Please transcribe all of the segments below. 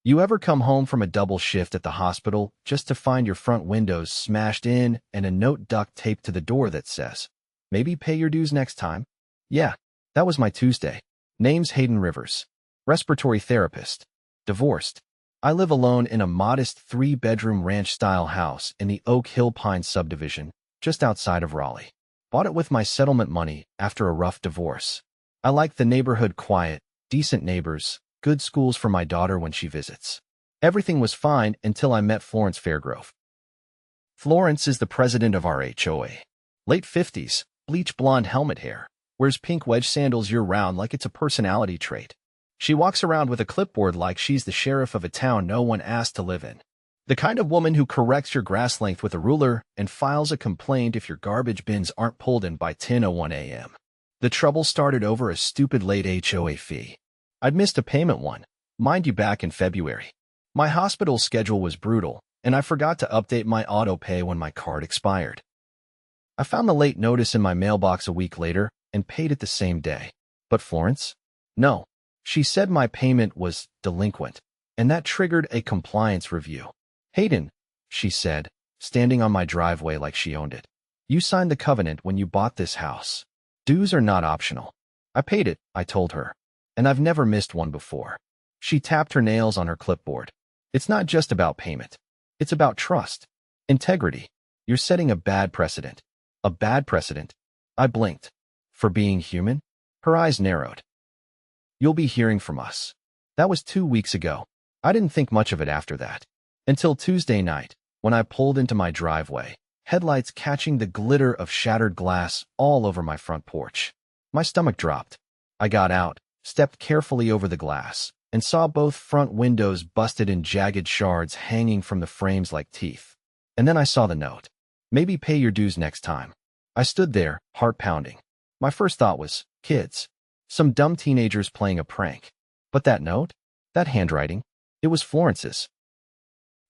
You ever come home from a double shift at the hospital just to find your front windows smashed in and a note duct taped to the door that says, "Maybe pay your dues next time"? Yeah, that was my Tuesday. Name's Hayden Rivers. Respiratory therapist. Divorced. I live alone in a modest 3-bedroom ranch-style house in the Oak Hill Pines subdivision, just outside of Raleigh. Bought it with my settlement money after a rough divorce. I like the neighborhood quiet, decent neighbors, good schools for my daughter when she visits. Everything was fine until I met Florence Fairgrove. Florence is the president of our HOA. Late 50s, bleach blonde helmet hair, wears pink wedge sandals year-round like it's a personality trait. She walks around with a clipboard like she's the sheriff of a town no one asked to live in. The kind of woman who corrects your grass length with a ruler and files a complaint if your garbage bins aren't pulled in by 10:01 a.m. The trouble started over a stupid late HOA fee. I'd missed a payment one, mind you, back in February. My hospital schedule was brutal, and I forgot to update my auto pay when my card expired. I found the late notice in my mailbox a week later and paid it the same day. But Florence? No. She said my payment was delinquent, and that triggered a compliance review. "Hayden," she said, standing on my driveway like she owned it, "you signed the covenant when you bought this house. Dues are not optional." I paid it, I told her, and I've never missed one before. She tapped her nails on her clipboard. "It's not just about payment. It's about trust. Integrity. You're setting a bad precedent." A bad precedent? I blinked. For being human? Her eyes narrowed. "You'll be hearing from us." That was 2 weeks ago. I didn't think much of it after that. Until Tuesday night, when I pulled into my driveway, headlights catching the glitter of shattered glass all over my front porch. My stomach dropped. I got out, stepped carefully over the glass, and saw both front windows busted in jagged shards hanging from the frames like teeth. And then I saw the note. "Maybe pay your dues next time." I stood there, heart pounding. My first thought was, kids. Some dumb teenagers playing a prank. But that note? That handwriting? It was Florence's.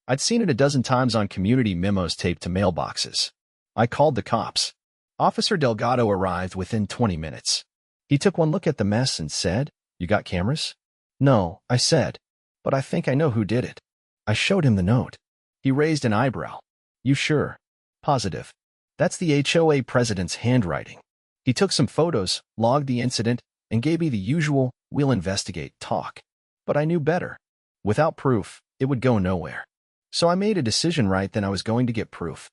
I'd seen it a dozen times on community memos taped to mailboxes. I called the cops. Officer Delgado arrived within 20 minutes. He took one look at the mess and said, "You got cameras?" "No," I said, "but I think I know who did it." I showed him the note. He raised an eyebrow. "You sure?" "Positive. That's the HOA president's handwriting." He took some photos, logged the incident, and gave me the usual, "We'll investigate" talk. But I knew better. Without proof, it would go nowhere. So I made a decision right then I was going to get proof.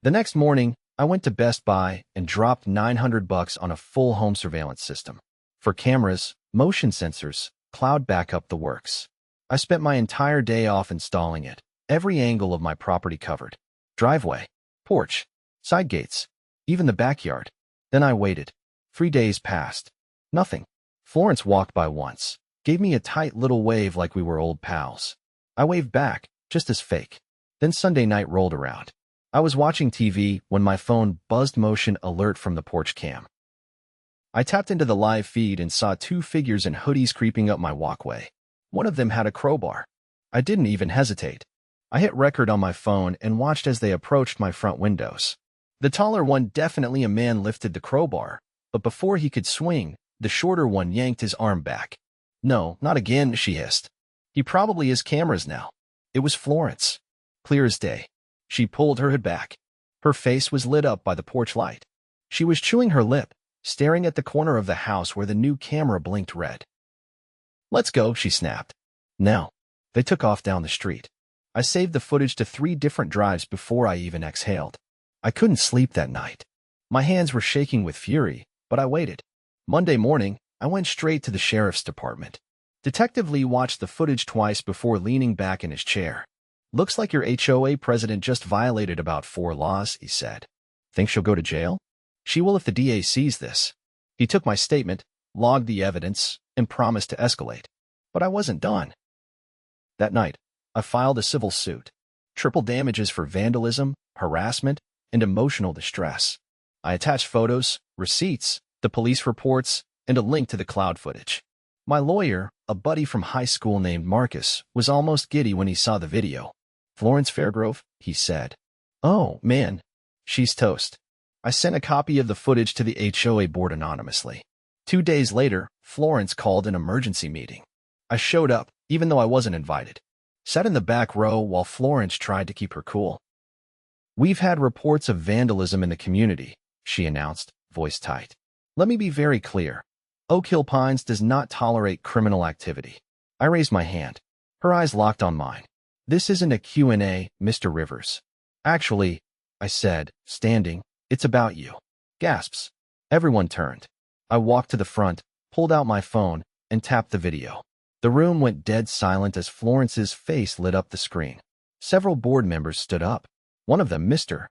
The next morning, I went to Best Buy and dropped $900 on a full home surveillance system. For cameras, motion sensors, cloud backup, the works. I spent my entire day off installing it, every angle of my property covered. Driveway, porch, side gates, even the backyard. Then I waited. 3 days passed. Nothing. Florence walked by once, gave me a tight little wave like we were old pals. I waved back, just as fake. Then Sunday night rolled around. I was watching TV when my phone buzzed motion alert from the porch cam. I tapped into the live feed and saw 2 figures in hoodies creeping up my walkway. One of them had a crowbar. I didn't even hesitate. I hit record on my phone and watched as they approached my front windows. The taller one, definitely a man, lifted the crowbar, but before he could swing, the shorter one yanked his arm back. "No, not again," she hissed. "He probably has cameras now." It was Florence. Clear as day. She pulled her hood back. Her face was lit up by the porch light. She was chewing her lip, staring at the corner of the house where the new camera blinked red. "Let's go," she snapped. Now, they took off down the street. I saved the footage to 3 different drives before I even exhaled. I couldn't sleep that night. My hands were shaking with fury, but I waited. Monday morning, I went straight to the sheriff's department. Detective Lee watched the footage twice before leaning back in his chair. "Looks like your HOA president just violated about 4 laws," he said. "Think she'll go to jail?" "She will if the DA sees this." He took my statement, logged the evidence, and promised to escalate. But I wasn't done. That night, I filed a civil suit. Triple damages for vandalism, harassment, and emotional distress. I attached photos, receipts, the police reports, and a link to the cloud footage. My lawyer, a buddy from high school named Marcus, was almost giddy when he saw the video. "Florence Fairgrove," he said. "Oh, man. She's toast." I sent a copy of the footage to the HOA board anonymously. 2 days later, Florence called an emergency meeting. I showed up, even though I wasn't invited. Sat in the back row while Florence tried to keep her cool. "We've had reports of vandalism in the community," she announced, voice tight. "Let me be very clear. Oak Hill Pines does not tolerate criminal activity." I raised my hand. Her eyes locked on mine. "This isn't a Q&A, Mr. Rivers." "Actually," I said, standing, "it's about you." Gasps. Everyone turned. I walked to the front, pulled out my phone, and tapped the video. The room went dead silent as Florence's face lit up the screen. Several board members stood up. One of them, Mr.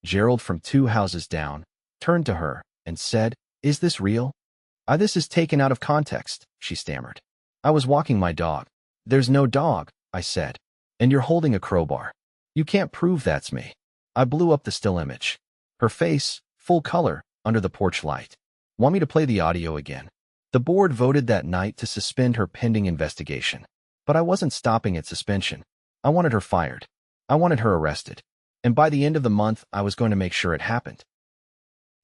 Gerald from 2 houses down, turned to her and said, "Is this real?" This is taken out of context," she stammered. "I was walking my dog." "There's no dog," I said. "And you're holding a crowbar. You can't prove that's me." I blew up the still image. Her face, full color, under the porch light. "Want me to play the audio again?" The board voted that night to suspend her pending investigation. But I wasn't stopping at suspension. I wanted her fired. I wanted her arrested. And by the end of the month, I was going to make sure it happened.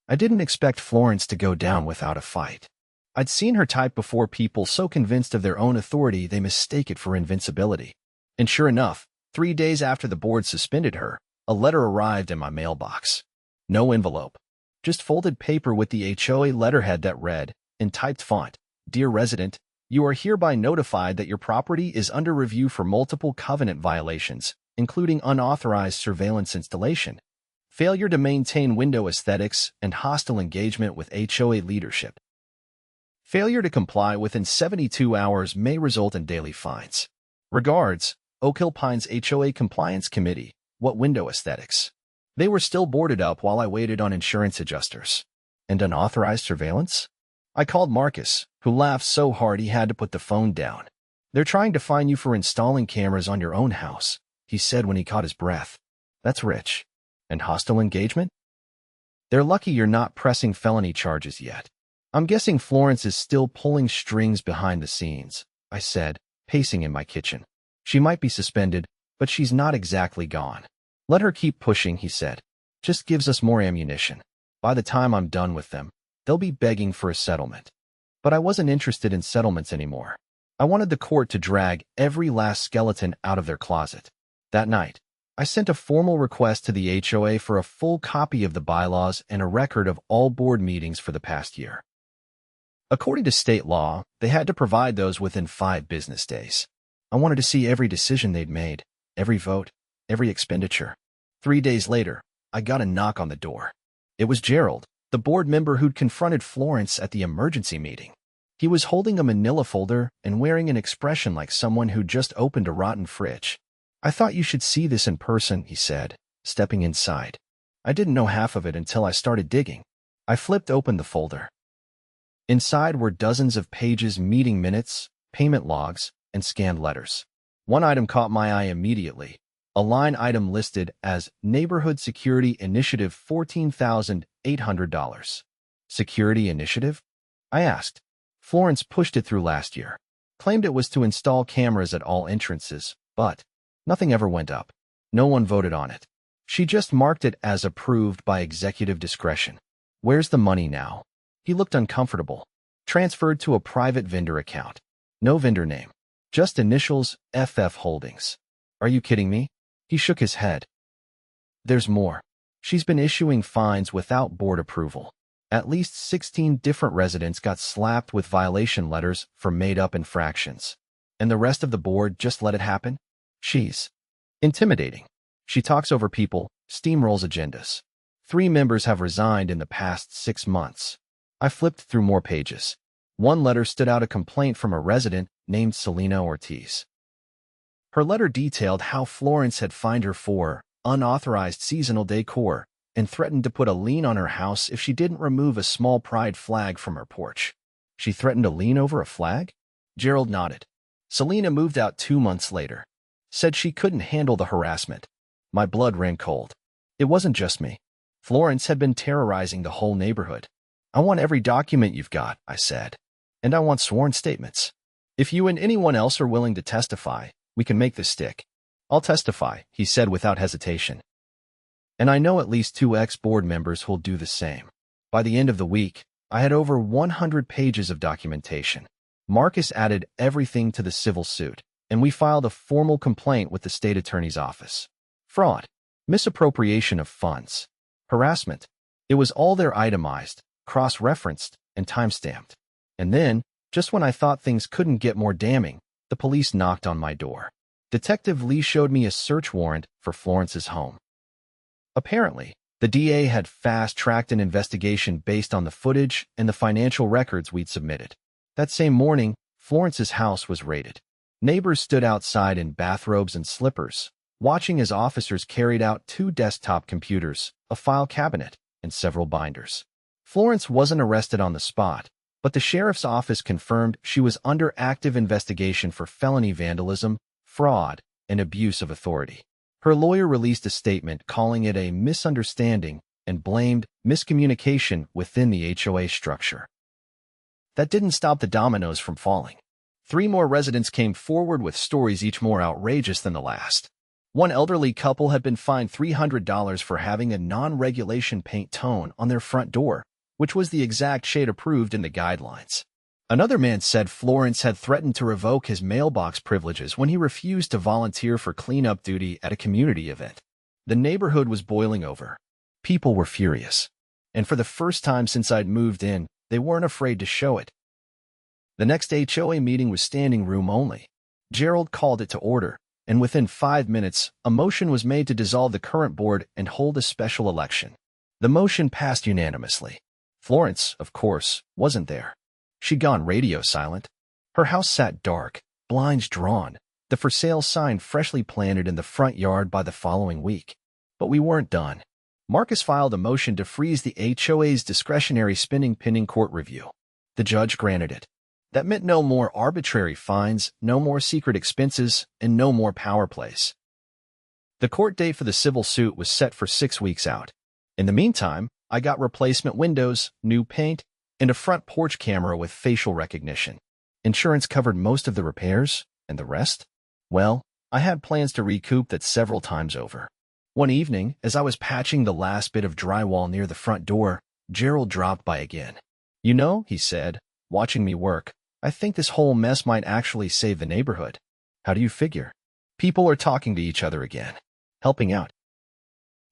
I didn't expect Florence to go down without a fight. I'd seen her type before, people so convinced of their own authority they mistake it for invincibility. And sure enough, 3 days after the board suspended her, a letter arrived in my mailbox. No envelope. Just folded paper with the HOA letterhead that read, in typed font, "Dear resident, you are hereby notified that your property is under review for multiple covenant violations, including unauthorized surveillance installation, failure to maintain window aesthetics, and hostile engagement with HOA leadership. Failure to comply within 72 hours may result in daily fines. Regards, Oak Hill Pines HOA Compliance Committee." What window aesthetics? They were still boarded up while I waited on insurance adjusters. And unauthorized surveillance? I called Marcus, who laughed so hard he had to put the phone down. "They're trying to fine you for installing cameras on your own house," he said when he caught his breath. "That's rich. And hostile engagement? They're lucky you're not pressing felony charges yet." "I'm guessing Florence is still pulling strings behind the scenes," I said, pacing in my kitchen. "She might be suspended, but she's not exactly gone." "Let her keep pushing," he said. "Just gives us more ammunition. By the time I'm done with them, they'll be begging for a settlement." But I wasn't interested in settlements anymore. I wanted the court to drag every last skeleton out of their closet. That night, I sent a formal request to the HOA for a full copy of the bylaws and a record of all board meetings for the past year. According to state law, they had to provide those within 5 business days. I wanted to see every decision they'd made, every vote, every expenditure. 3 days later, I got a knock on the door. It was Gerald, the board member who'd confronted Florence at the emergency meeting. He was holding a manila folder and wearing an expression like someone who'd just opened a rotten fridge. "I thought you should see this in person," he said, stepping inside. I didn't know half of it until I started digging. I flipped open the folder. Inside were dozens of pages, meeting minutes, payment logs, and scanned letters. One item caught my eye immediately. A line item listed as Neighborhood Security Initiative, $14,800. Security Initiative? I asked. Florence pushed it through last year. Claimed it was to install cameras at all entrances, but nothing ever went up. No one voted on it. She just marked it as approved by executive discretion. "Where's the money now?" He looked uncomfortable. "Transferred to a private vendor account. No vendor name. Just initials, FF Holdings." "Are you kidding me?" He shook his head. "There's more. She's been issuing fines without board approval. At least 16 different residents got slapped with violation letters for made-up infractions. And the rest of the board just let it happen? She's intimidating. She talks over people, steamrolls agendas. 3 members have resigned in the past 6 months." I flipped through more pages. One letter stood out, a complaint from a resident named Selena Ortiz. Her letter detailed how Florence had fined her for unauthorized seasonal decor and threatened to put a lien on her house if she didn't remove a small pride flag from her porch. She threatened a lien over a flag? Gerald nodded. Selena moved out 2 months later. Said she couldn't handle the harassment. My blood ran cold. It wasn't just me. Florence had been terrorizing the whole neighborhood. "I want every document you've got," I said. "And I want sworn statements. If you and anyone else are willing to testify, we can make this stick." "I'll testify," he said without hesitation. And I know at least 2 ex-board members who'll do the same. By the end of the week, I had over 100 pages of documentation. Marcus added everything to the civil suit, and we filed a formal complaint with the state attorney's office. Fraud, misappropriation of funds, harassment. It was all there itemized, cross-referenced, and time-stamped. And then, just when I thought things couldn't get more damning, the police knocked on my door. Detective Lee showed me a search warrant for Florence's home. Apparently, the DA had fast-tracked an investigation based on the footage and the financial records we'd submitted. That same morning, Florence's house was raided. Neighbors stood outside in bathrobes and slippers, watching as officers carried out 2 desktop computers, a file cabinet, and several binders. Florence wasn't arrested on the spot, but the sheriff's office confirmed she was under active investigation for felony vandalism, fraud, and abuse of authority. Her lawyer released a statement calling it a misunderstanding and blamed miscommunication within the HOA structure. That didn't stop the dominoes from falling. 3 more residents came forward with stories each more outrageous than the last. One elderly couple had been fined $300 for having a non-regulation paint tone on their front door, which was the exact shade approved in the guidelines. Another man said Florence had threatened to revoke his mailbox privileges when he refused to volunteer for cleanup duty at a community event. The neighborhood was boiling over. People were furious. And for the first time since I'd moved in, they weren't afraid to show it. The next HOA meeting was standing room only. Gerald called it to order, and within 5 minutes, a motion was made to dissolve the current board and hold a special election. The motion passed unanimously. Florence, of course, wasn't there. She'd gone radio silent. Her house sat dark, blinds drawn, the for sale sign freshly planted in the front yard by the following week. But we weren't done. Marcus filed a motion to freeze the HOA's discretionary spending pending court review. The judge granted it. That meant no more arbitrary fines, no more secret expenses, and no more power plays. The court date for the civil suit was set for 6 weeks out. In the meantime, I got replacement windows, new paint, and a front porch camera with facial recognition. Insurance covered most of the repairs, and the rest? Well, I had plans to recoup that several times over. One evening, as I was patching the last bit of drywall near the front door, Gerald dropped by again. "You know," he said, watching me work, "I think this whole mess might actually save the neighborhood." "How do you figure?" "People are talking to each other again. Helping out.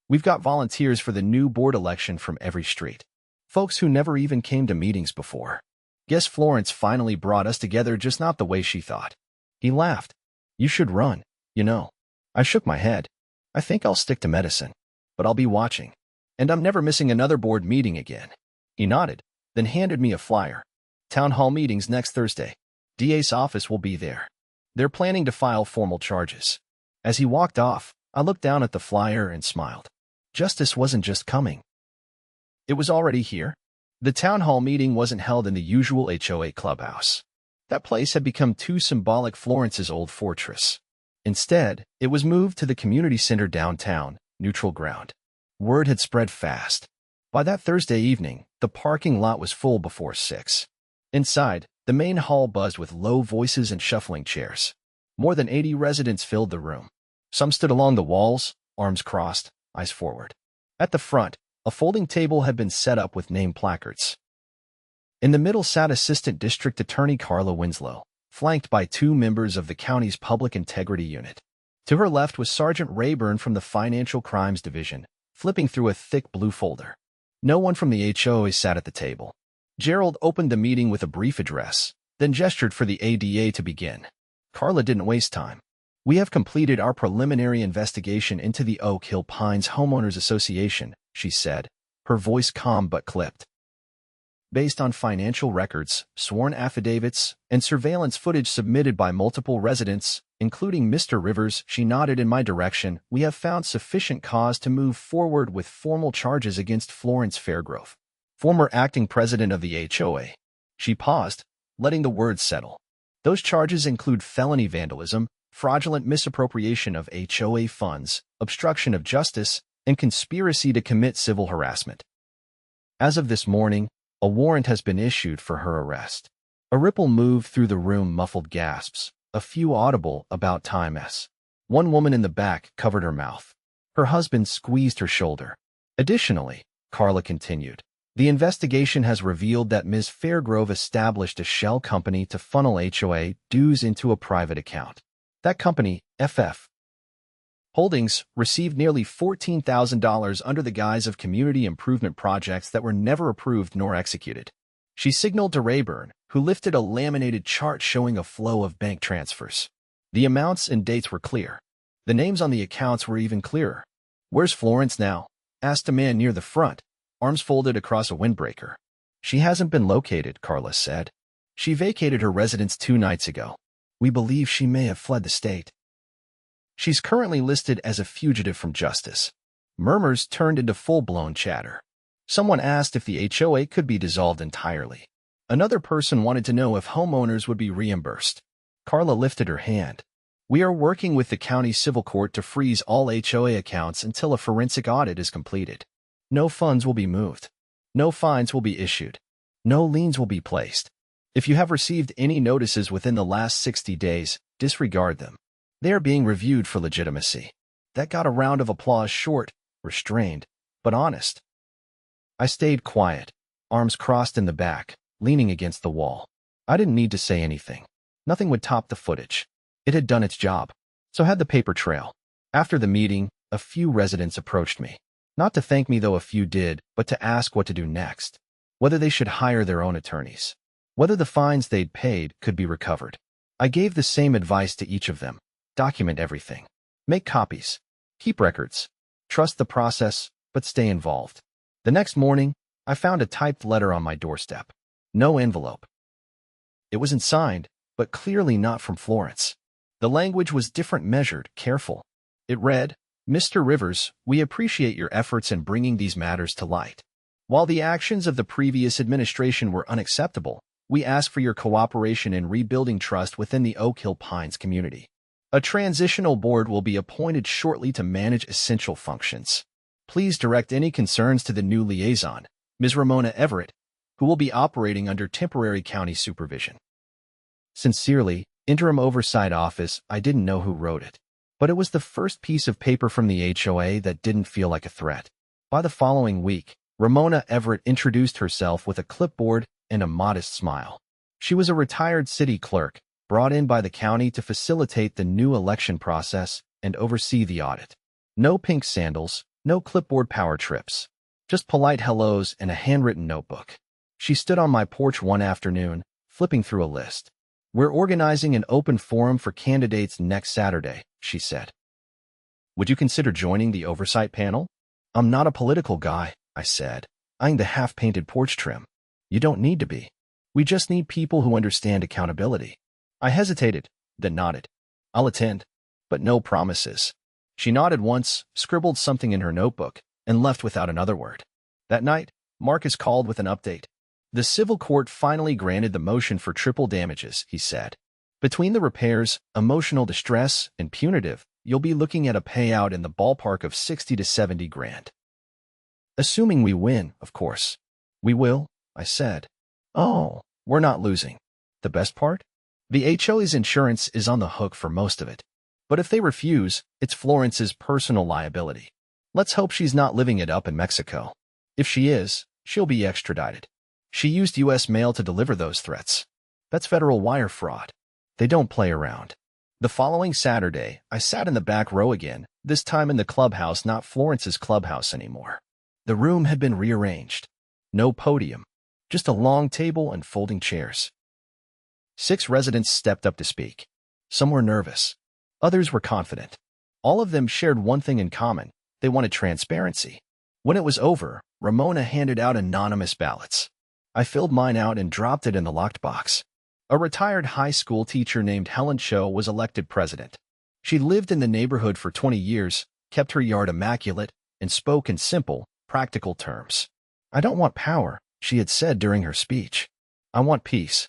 We've got volunteers for the new board election from every street. Folks who never even came to meetings before. Guess Florence finally brought us together, just not the way she thought." He laughed. "You should run, you know." I shook my head. "I think I'll stick to medicine. But I'll be watching. And I'm never missing another board meeting again." He nodded, then handed me a flyer. "Town hall meetings next Thursday. DA's office will be there. They're planning to file formal charges." As he walked off, I looked down at the flyer and smiled. Justice wasn't just coming. It was already here. The town hall meeting wasn't held in the usual HOA clubhouse. That place had become too symbolic Florence's old fortress. Instead, it was moved to the community center downtown, neutral ground. Word had spread fast. By that Thursday evening, the parking lot was full before 6. Inside, the main hall buzzed with low voices and shuffling chairs. More than 80 residents filled the room. Some stood along the walls, arms crossed, eyes forward. At the front, a folding table had been set up with name placards. In the middle sat Assistant District Attorney Carla Winslow, flanked by 2 members of the county's Public Integrity Unit. To her left was Sergeant Rayburn from the Financial Crimes Division, flipping through a thick blue folder. No one from the HOA sat at the table. Gerald opened the meeting with a brief address, then gestured for the ADA to begin. Carla didn't waste time. "We have completed our preliminary investigation into the Oak Hill Pines Homeowners Association," she said, her voice calm but clipped. "Based on financial records, sworn affidavits, and surveillance footage submitted by multiple residents, including Mr. Rivers," she nodded in my direction, "we have found sufficient cause to move forward with formal charges against Florence Fairgrove, former acting president of the HOA." She paused, letting the words settle. "Those charges include felony vandalism, fraudulent misappropriation of HOA funds, obstruction of justice, and conspiracy to commit civil harassment. As of this morning, a warrant has been issued for her arrest." A ripple moved through the room, muffled gasps, a few audible about time. One woman in the back covered her mouth. Her husband squeezed her shoulder. "Additionally," Carla continued, The investigation has revealed that Ms. Fairgrove established a shell company to funnel HOA dues into a private account. That company, FF Holdings, received nearly $14,000 under the guise of community improvement projects that were never approved nor executed. She signaled to Rayburn, who lifted a laminated chart showing a flow of bank transfers. The amounts and dates were clear. The names on the accounts were even clearer. "Where's Florence now?" asked a man near the front, arms folded across a windbreaker. "She hasn't been located," Carla said. "She vacated her residence 2 nights ago. We believe she may have fled the state. She's currently listed as a fugitive from justice." Murmurs turned into full-blown chatter. Someone asked if the HOA could be dissolved entirely. Another person wanted to know if homeowners would be reimbursed. Carla lifted her hand. "We are working with the county civil court to freeze all HOA accounts until a forensic audit is completed. No funds will be moved. No fines will be issued. No liens will be placed. If you have received any notices within the last 60 days, disregard them. They are being reviewed for legitimacy." That got a round of applause, short, restrained, but honest. I stayed quiet, arms crossed in the back, leaning against the wall. I didn't need to say anything. Nothing would top the footage. It had done its job. So had the paper trail. After the meeting, a few residents approached me. Not to thank me, though a few did, but to ask what to do next. Whether they should hire their own attorneys. Whether the fines they'd paid could be recovered. I gave the same advice to each of them. Document everything. Make copies. Keep records. Trust the process, but stay involved. The next morning, I found a typed letter on my doorstep. No envelope. It wasn't signed, but clearly not from Florence. The language was different, measured, careful. It read, "Mr. Rivers, we appreciate your efforts in bringing these matters to light. While the actions of the previous administration were unacceptable, we ask for your cooperation in rebuilding trust within the Oak Hill Pines community. A transitional board will be appointed shortly to manage essential functions. Please direct any concerns to the new liaison, Ms. Ramona Everett, who will be operating under temporary county supervision. Sincerely, Interim Oversight Office." I didn't know who wrote it, but it was the first piece of paper from the HOA that didn't feel like a threat. By the following week, Ramona Everett introduced herself with a clipboard and a modest smile. She was a retired city clerk, brought in by the county to facilitate the new election process and oversee the audit. No pink sandals, no clipboard power trips. Just polite hellos and a handwritten notebook. She stood on my porch one afternoon, flipping through a list. "We're organizing an open forum for candidates next Saturday," she said. "Would you consider joining the oversight panel?" "I'm not a political guy," I said, eyeing the half-painted porch trim. "You don't need to be. We just need people who understand accountability." I hesitated, then nodded. "I'll attend, but no promises." She nodded once, scribbled something in her notebook, and left without another word. That night, Marcus called with an update. "The civil court finally granted the motion for triple damages," he said. "Between the repairs, emotional distress, and punitive, you'll be looking at a payout in the ballpark of 60 to 70 grand. Assuming we win, of course." "We will," I said. "Oh, we're not losing. The best part? The HOA's insurance is on the hook for most of it. But if they refuse, it's Florence's personal liability. Let's hope she's not living it up in Mexico. If she is, she'll be extradited. She used U.S. mail to deliver those threats. That's federal wire fraud. They don't play around." The following Saturday, I sat in the back row again, this time in the clubhouse, not Florence's clubhouse anymore. The room had been rearranged. No podium, just a long table and folding chairs. 6 residents stepped up to speak. Some were nervous. Others were confident. All of them shared one thing in common. They wanted transparency. When it was over, Ramona handed out anonymous ballots. I filled mine out and dropped it in the locked box. A retired high school teacher named Helen Cho was elected president. She lived in the neighborhood for 20 years, kept her yard immaculate, and spoke in simple, practical terms. "I don't want power," she had said during her speech. "I want peace.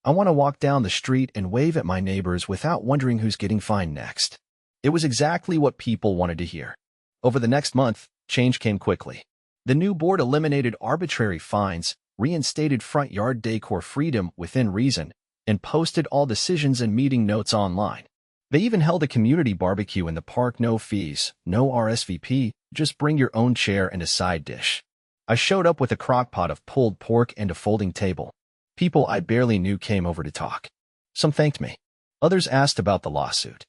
I want to walk down the street and wave at my neighbors without wondering who's getting fined next." It was exactly what people wanted to hear. Over the next month, change came quickly. The new board eliminated arbitrary fines, reinstated front yard decor freedom within reason, and posted all decisions and meeting notes online. They even held a community barbecue in the park. No fees, no RSVP, just bring your own chair and a side dish. I showed up with a crock pot of pulled pork and a folding table. People I barely knew came over to talk. Some thanked me. Others asked about the lawsuit.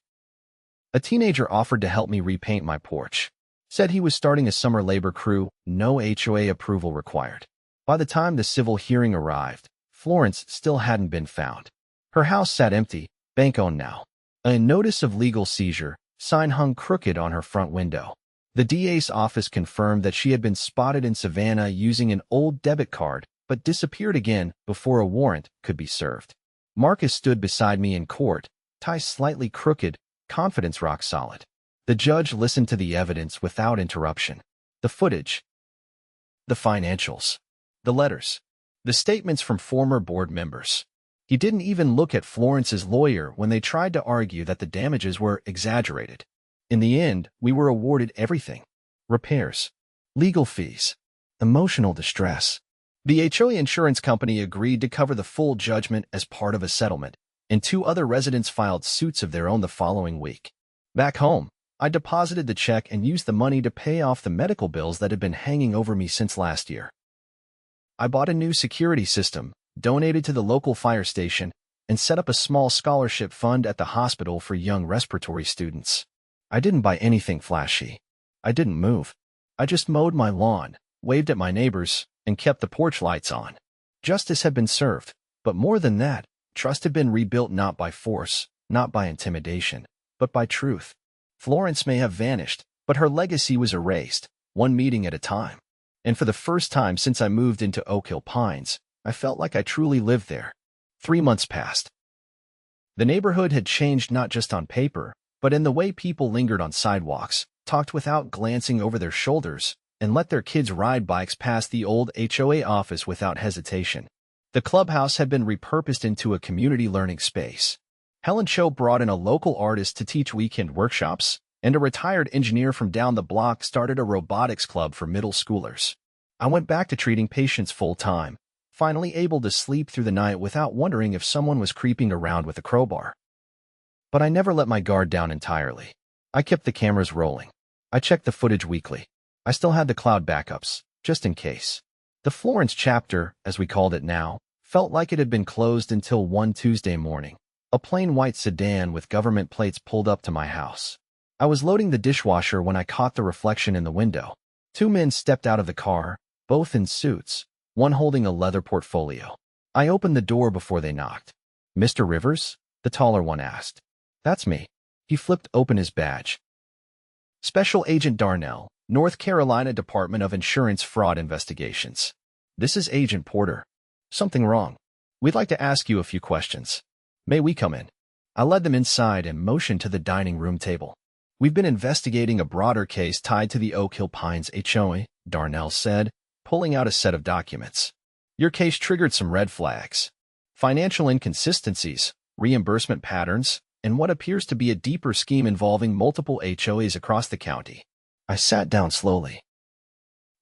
A teenager offered to help me repaint my porch. Said he was starting a summer labor crew, no HOA approval required. By the time the civil hearing arrived, Florence still hadn't been found. Her house sat empty, bank-owned now. A notice of legal seizure sign hung crooked on her front window. The DA's office confirmed that she had been spotted in Savannah using an old debit card, but disappeared again before a warrant could be served. Marcus stood beside me in court, tie slightly crooked, confidence rock solid. The judge listened to the evidence without interruption. The footage, the financials, the letters, the statements from former board members. He didn't even look at Florence's lawyer when they tried to argue that the damages were exaggerated. In the end, we were awarded everything: repairs, legal fees, emotional distress. The HOA insurance company agreed to cover the full judgment as part of a settlement, and 2 other residents filed suits of their own the following week. Back home, I deposited the check and used the money to pay off the medical bills that had been hanging over me since last year. I bought a new security system, donated to the local fire station, and set up a small scholarship fund at the hospital for young respiratory students. I didn't buy anything flashy. I didn't move. I just mowed my lawn, waved at my neighbors, and kept the porch lights on. Justice had been served, but more than that, trust had been rebuilt not by force, not by intimidation, but by truth. Florence may have vanished, but her legacy was erased, one meeting at a time. And for the first time since I moved into Oak Hill Pines, I felt like I truly lived there. 3 months passed. The neighborhood had changed not just on paper, but in the way people lingered on sidewalks, talked without glancing over their shoulders, and let their kids ride bikes past the old HOA office without hesitation. The clubhouse had been repurposed into a community learning space. Helen Cho brought in a local artist to teach weekend workshops, and a retired engineer from down the block started a robotics club for middle schoolers. I went back to treating patients full-time, finally able to sleep through the night without wondering if someone was creeping around with a crowbar. But I never let my guard down entirely. I kept the cameras rolling. I checked the footage weekly. I still had the cloud backups, just in case. The Florence chapter, as we called it now, felt like it had been closed until one Tuesday morning. A plain white sedan with government plates pulled up to my house. I was loading the dishwasher when I caught the reflection in the window. 2 men stepped out of the car, both in suits, one holding a leather portfolio. I opened the door before they knocked. "Mr. Rivers?" the taller one asked. "That's me." He flipped open his badge. "Special Agent Darnell, North Carolina Department of Insurance Fraud Investigations. This is Agent Porter. Something wrong. We'd like to ask you a few questions. May we come in?" I led them inside and motioned to the dining room table. "We've been investigating a broader case tied to the Oak Hill Pines HOA," Darnell said, pulling out a set of documents. "Your case triggered some red flags. Financial inconsistencies, reimbursement patterns, and what appears to be a deeper scheme involving multiple HOAs across the county." I sat down slowly.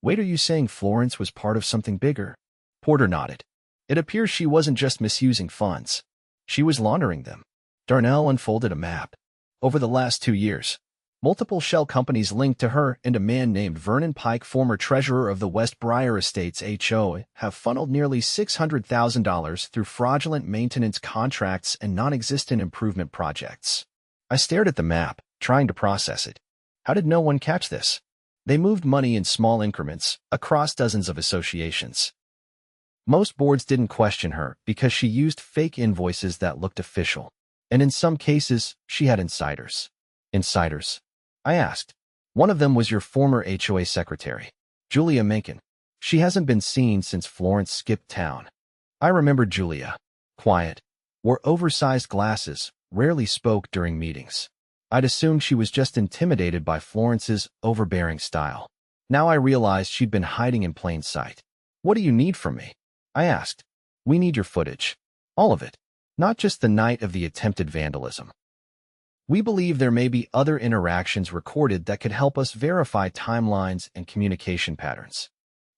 "Wait, are you saying Florence was part of something bigger?" Porter nodded. "It appears she wasn't just misusing funds. She was laundering them." Darnell unfolded a map. Over the last 2 years, multiple shell companies linked to her and a man named Vernon Pike, former treasurer of the West Briar Estates HOA, have funneled nearly $600,000 through fraudulent maintenance contracts and non-existent improvement projects. I stared at the map, trying to process it. How did no one catch this? They moved money in small increments, across dozens of associations. Most boards didn't question her because she used fake invoices that looked official. And in some cases, she had insiders. Insiders? I asked. "One of them was your former HOA secretary, Julia Mencken. She hasn't been seen since Florence skipped town." I remembered Julia. Quiet, wore oversized glasses, rarely spoke during meetings. I'd assumed she was just intimidated by Florence's overbearing style. Now I realized she'd been hiding in plain sight. "What do you need from me?" I asked. "We need your footage. All of it. Not just the night of the attempted vandalism. We believe there may be other interactions recorded that could help us verify timelines and communication patterns."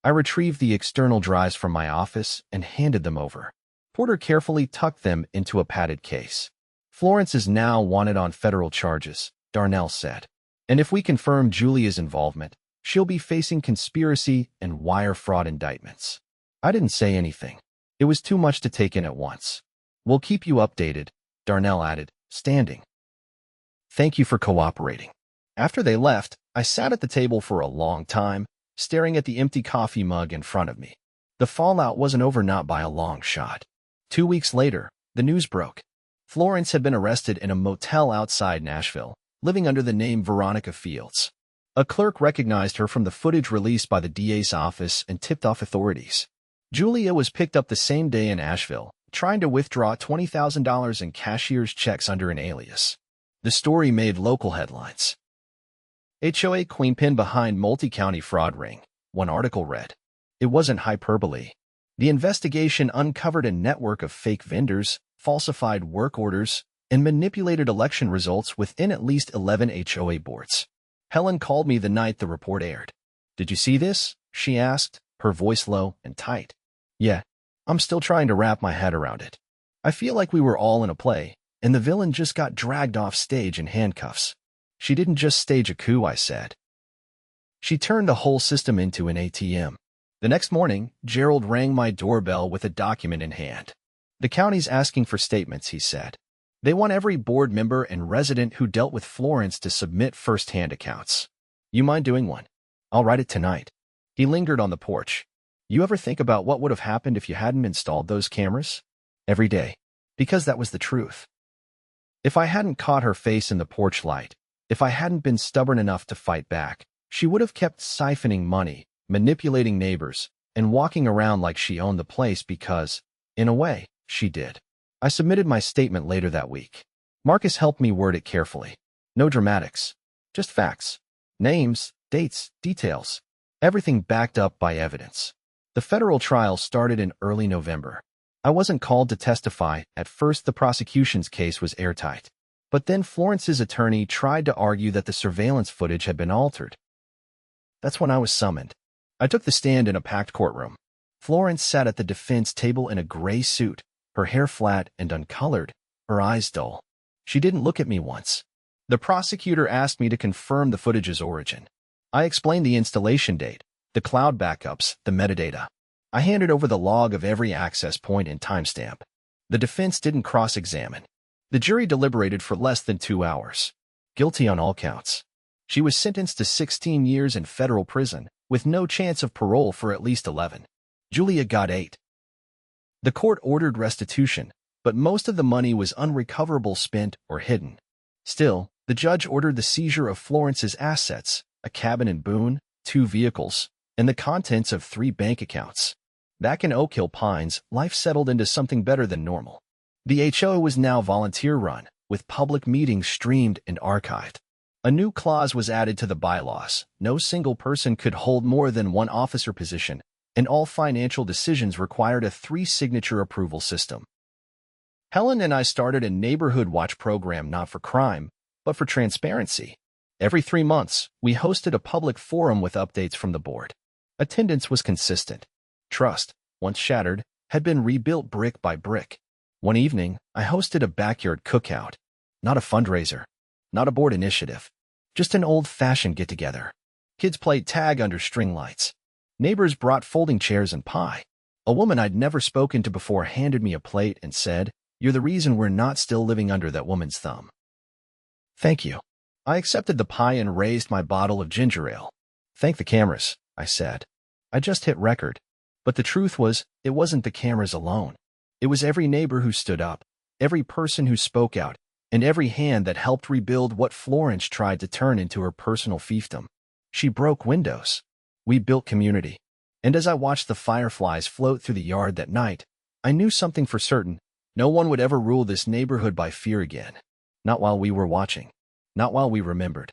I retrieved the external drives from my office and handed them over. Porter carefully tucked them into a padded case. "Florence is now wanted on federal charges," Darnell said. "And if we confirm Julia's involvement, She'll be facing conspiracy and wire fraud indictments. I didn't say anything. It was too much to take in at once. We'll keep you updated, Darnell added, standing. Thank you for cooperating. After they left, I sat at the table for a long time, staring at the empty coffee mug in front of me. The fallout wasn't over, not by a long shot. 2 weeks later, the news broke. Florence had been arrested in a motel outside Nashville, living under the name Veronica Fields. A clerk recognized her from the footage released by the DA's office and tipped off authorities. Julia was picked up the same day in Asheville, trying to withdraw $20,000 in cashier's checks under an alias. The story made local headlines. HOA queenpin behind multi-county fraud ring, one article read. It wasn't hyperbole. The investigation uncovered a network of fake vendors, falsified work orders, and manipulated election results within at least 11 HOA boards. Helen called me the night the report aired. Did you see this? She asked, her voice low and tight. Yeah, I'm still trying to wrap my head around it. I feel like we were all in a play, and the villain just got dragged off stage in handcuffs. She didn't just stage a coup, I said. She turned the whole system into an ATM. The next morning, Gerald rang my doorbell with a document in hand. The county's asking for statements, he said. They want every board member and resident who dealt with Florence to submit first-hand accounts. You mind doing one? I'll write it tonight. He lingered on the porch. You ever think about what would have happened if you hadn't installed those cameras? Every day. Because that was the truth. If I hadn't caught her face in the porch light, if I hadn't been stubborn enough to fight back, she would have kept siphoning money, manipulating neighbors, and walking around like she owned the place because, in a way, she did. I submitted my statement later that week. Marcus helped me word it carefully. No dramatics. Just facts. Names, dates, details. Everything backed up by evidence. The federal trial started in early November. I wasn't called to testify. At first, the prosecution's case was airtight. But then Florence's attorney tried to argue that the surveillance footage had been altered. That's when I was summoned. I took the stand in a packed courtroom. Florence sat at the defense table in a gray suit, her hair flat and uncolored, her eyes dull. She didn't look at me once. The prosecutor asked me to confirm the footage's origin. I explained the installation date, the cloud backups, the metadata. I handed over the log of every access point and timestamp. The defense didn't cross-examine. The jury deliberated for less than 2 hours. Guilty on all counts. She was sentenced to 16 years in federal prison, with no chance of parole for at least 11. Julia got 8. The court ordered restitution, but most of the money was unrecoverable, spent, or hidden. Still, the judge ordered the seizure of Florence's assets, a cabin in Boone, 2 vehicles, and the contents of 3 bank accounts. Back in Oak Hill Pines, life settled into something better than normal. The HOA was now volunteer-run, with public meetings streamed and archived. A new clause was added to the bylaws. No single person could hold more than one officer position, and all financial decisions required a 3-signature approval system. Helen and I started a neighborhood watch program not for crime, but for transparency. Every 3 months, we hosted a public forum with updates from the board. Attendance was consistent. Trust, once shattered, had been rebuilt brick by brick. One evening, I hosted a backyard cookout. Not a fundraiser. Not a board initiative. Just an old-fashioned get-together. Kids played tag under string lights. Neighbors brought folding chairs and pie. A woman I'd never spoken to before handed me a plate and said, "You're the reason we're not still living under that woman's thumb." Thank you. I accepted the pie and raised my bottle of ginger ale. Thank the cameras, I said. I just hit record. But the truth was, it wasn't the cameras alone. It was every neighbor who stood up, every person who spoke out, and every hand that helped rebuild what Florence tried to turn into her personal fiefdom. She broke windows. We built community. And as I watched the fireflies float through the yard that night, I knew something for certain. No one would ever rule this neighborhood by fear again. Not while we were watching. Not while we remembered.